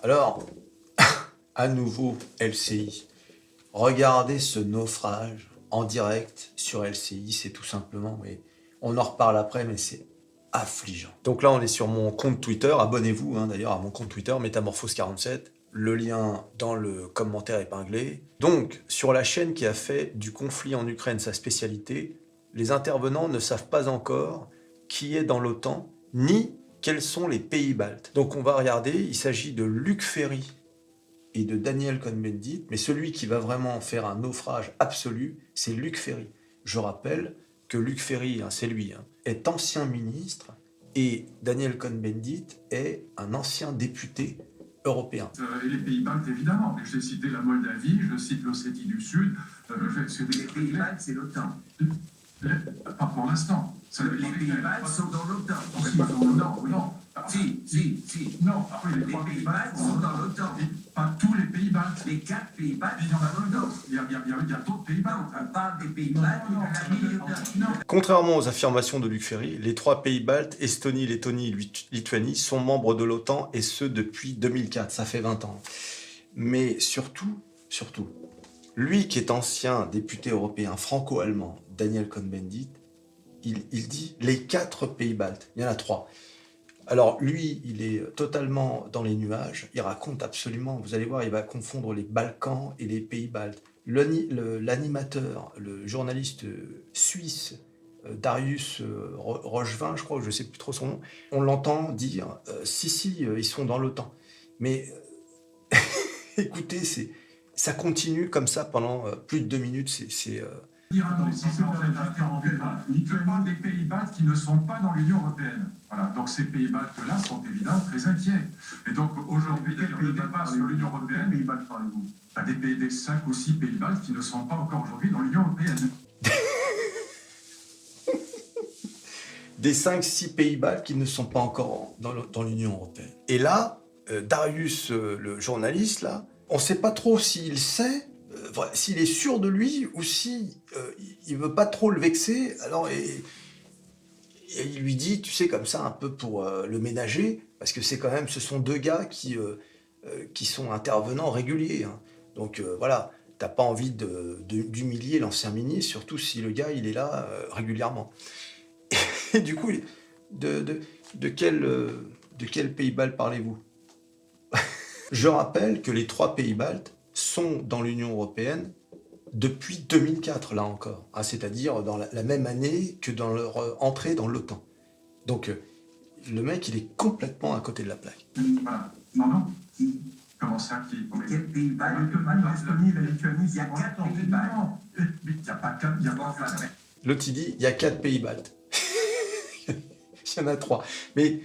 Alors, à nouveau, LCI. Regardez ce naufrage en direct sur LCI, c'est tout simplement, mais on en reparle après, mais c'est affligeant. Donc là, on est sur mon compte Twitter, abonnez-vous d'ailleurs à mon compte Twitter, Métamorphose47, le lien dans le commentaire épinglé. Donc, sur la chaîne qui a fait du conflit en Ukraine sa spécialité, les intervenants ne savent pas encore qui est dans l'OTAN, ni quels sont les pays baltes. Donc on va regarder, il s'agit de Luc Ferry et de Daniel Cohn-Bendit, mais celui qui va vraiment faire un naufrage absolu, c'est Luc Ferry. Je rappelle que Luc Ferry, c'est lui, est ancien ministre, et Daniel Cohn-Bendit est un ancien député européen. Et les pays baltes, évidemment. J'ai cité la Moldavie, je cite l'Ossétie du Sud. Les pays baltes, c'est l'OTAN. Pas pour l'instant. Les pays baltes sont dans l'OTAN. Non. Si. Non, après Les pays baltes sont dans l'OTAN. Pas tous les pays baltes. Les 4 pays baltes Il y en a d'autres. Il y a d'autres pays baltes. On parle des pays baltes et de la Non. Contrairement aux affirmations de Luc Ferry, les 3 pays baltes, Estonie, Lettonie et Lituanie, sont membres de l'OTAN, et ce depuis 2004, ça fait 20 ans. Mais surtout, lui qui est ancien député européen franco-allemand, Daniel Cohn-Bendit, il dit les 4 pays baltes, il y en a 3. Alors lui, il est totalement dans les nuages, il raconte absolument, vous allez voir, il va confondre les Balkans et les pays baltes. L'animateur, le journaliste suisse, Darius Rochevin, je crois, je ne sais plus trop son nom, on l'entend dire si, ils sont dans l'OTAN. Mais écoutez, ça continue comme ça pendant plus de 2 minutes, L'Iran aussi, c'est en fait il te parle des pays baltes qui ne sont pas dans l'Union européenne. Voilà. Donc ces pays baltes-là sont évidemment très inquiets. Et donc aujourd'hui, le débat sur l'Union européenne, pays baltes parlez-vous des 5 ou 6 pays baltes qui ne sont pas encore aujourd'hui dans l'Union européenne. Des 5-6 pays baltes qui ne sont pas encore dans l'Union européenne. Et là, Darius, le journaliste, là, on ne sait pas trop s'il sait, s'il est sûr de lui, ou si il veut pas trop le vexer. Alors, et il lui dit, tu sais, comme ça, un peu pour le ménager, parce que ce sont 2 gars qui sont intervenants réguliers. Donc voilà, t'as pas envie d'humilier l'ancien ministre, surtout si le gars, il est là régulièrement. Et du coup, de quel pays baltes parlez-vous? Je rappelle que les 3 pays baltes sont dans l'Union européenne depuis 2004, là encore. C'est-à-dire dans la même année que dans leur entrée dans l'OTAN. Donc, le mec, il est complètement à côté de la plaque. Voilà. Non. Comment ça, qui... Quel pays baltes? L'Estonie, la Lituanie, il y a 4 pays baltes. Mais il n'y a pas 4, il y a pas... L'autre, il dit, il y a 4 pays baltes. Il y en a 3. Mais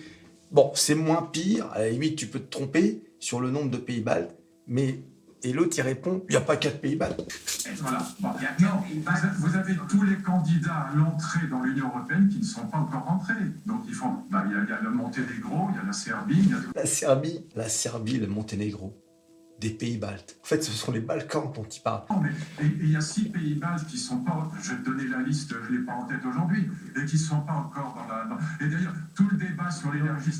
bon, c'est moins pire. À la limite, tu peux te tromper sur le nombre de pays baltes. Mais... Et l'autre, il répond, il n'y a pas 4 pays baltes. Voilà. Bon. Non, vous avez tous les candidats à l'entrée dans l'Union européenne qui ne sont pas encore entrés. Donc ils font... il y a le Monténégro, il y a la Serbie... Il y a... La Serbie, le Monténégro. Des pays baltes. En fait, ce sont les Balkans dont il parle. Non, mais il y a 6 pays baltes qui ne sont pas... Je vais te donner la liste, je ne l'ai pas en tête aujourd'hui, et qui ne sont pas encore dans la... Et d'ailleurs, tout le débat sur l'énergie... Les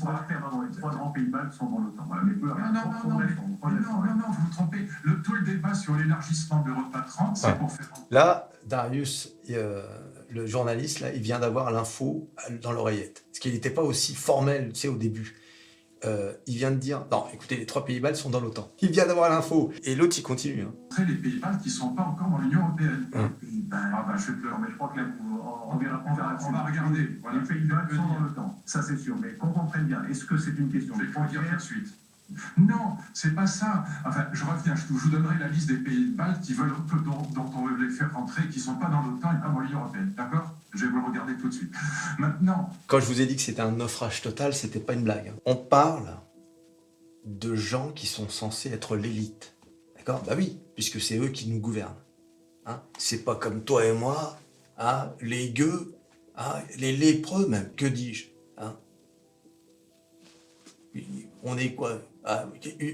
3 grands pays baltes sont dans l'OTAN. Voilà, mais Non, vous vous trompez. Tout le débat sur l'élargissement d'Europa 30, c'est pour faire... Là, Darius, le journaliste, là, il vient d'avoir l'info dans l'oreillette. Parce qu'il n'était pas aussi formel, tu sais, au début. Il vient de dire, non, écoutez, les 3 pays baltes sont dans l'OTAN. Il vient d'avoir l'info. Et l'autre, il continue. Après, les pays baltes qui ne sont pas encore dans l'Union européenne. Les pays baltes. Je vais te le... Mais je crois que là, on va regarder. Voilà. Les pays baltes sont dans l'OTAN. Ça, c'est sûr. Mais qu'on comprenne bien. Est-ce que c'est une question Je vais dire tout de suite. Non, c'est pas ça. Enfin, je reviens, je vous donnerai la liste des pays baltes dont on veut les faire rentrer, qui ne sont pas dans l'OTAN et pas dans l'Union européenne. D'accord? Je vais vous le regarder tout de suite. Maintenant... Quand je vous ai dit que c'était un naufrage total, c'était pas une blague. On parle de gens qui sont censés être l'élite. D'accord? Bah oui, puisque c'est eux qui nous gouvernent. C'est pas comme toi et moi, les gueux, les lépreux même, que dis-je? On est quoi?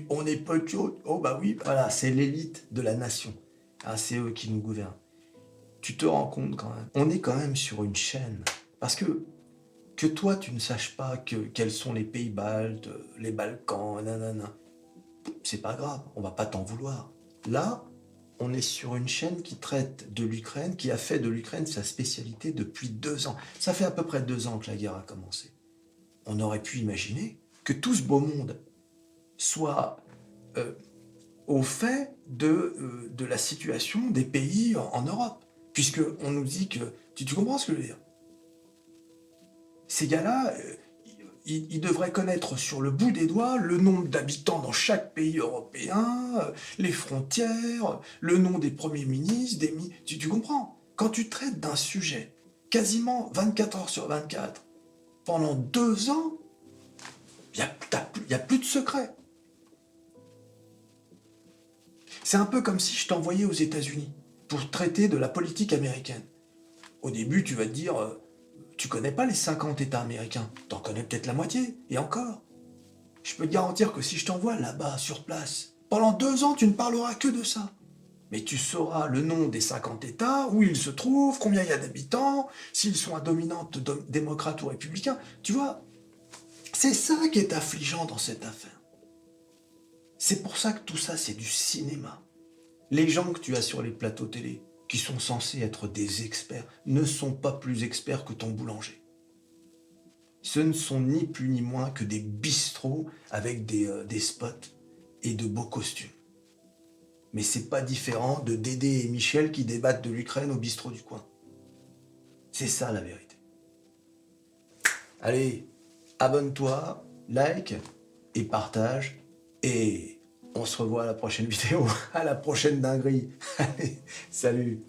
On est peu de choses. Oh bah oui, voilà, c'est l'élite de la nation. C'est eux qui nous gouvernent. Tu te rends compte quand même? On est quand même sur une chaîne. Parce que toi, tu ne saches pas quels sont les pays baltes, les Balkans, nanana. c'est pas grave, on va pas t'en vouloir. Là, on est sur une chaîne qui traite de l'Ukraine, qui a fait de l'Ukraine sa spécialité depuis 2 ans. Ça fait à peu près 2 ans que la guerre a commencé. On aurait pu imaginer que tout ce beau monde soit au fait de la situation des pays en Europe. Puisqu'on nous dit que... Tu comprends ce que je veux dire? Ces gars-là, ils devraient connaître sur le bout des doigts le nombre d'habitants dans chaque pays européen, les frontières, le nom des premiers ministres, tu comprends? Quand tu traites d'un sujet quasiment 24 heures sur 24, pendant 2 ans, il n'y a plus de secret. C'est un peu comme si je t'envoyais aux États-Unis pour traiter de la politique américaine. Au début, tu vas te dire, tu connais pas les 50 États américains, t'en connais peut-être la moitié, et encore. Je peux te garantir que si je t'envoie là-bas, sur place, pendant 2 ans, tu ne parleras que de ça. Mais tu sauras le nom des 50 États, où ils se trouvent, combien il y a d'habitants, s'ils sont à dominante démocrate ou républicain. Tu vois, c'est ça qui est affligeant dans cette affaire. C'est pour ça que tout ça, c'est du cinéma. Les gens que tu as sur les plateaux télé, qui sont censés être des experts, ne sont pas plus experts que ton boulanger. Ce ne sont ni plus ni moins que des bistrots avec des spots et de beaux costumes. Mais c'est pas différent de Dédé et Michel qui débattent de l'Ukraine au bistrot du coin. C'est ça la vérité. Allez, abonne-toi, like et partage. Et on se revoit à la prochaine vidéo, à la prochaine dinguerie. Allez, salut!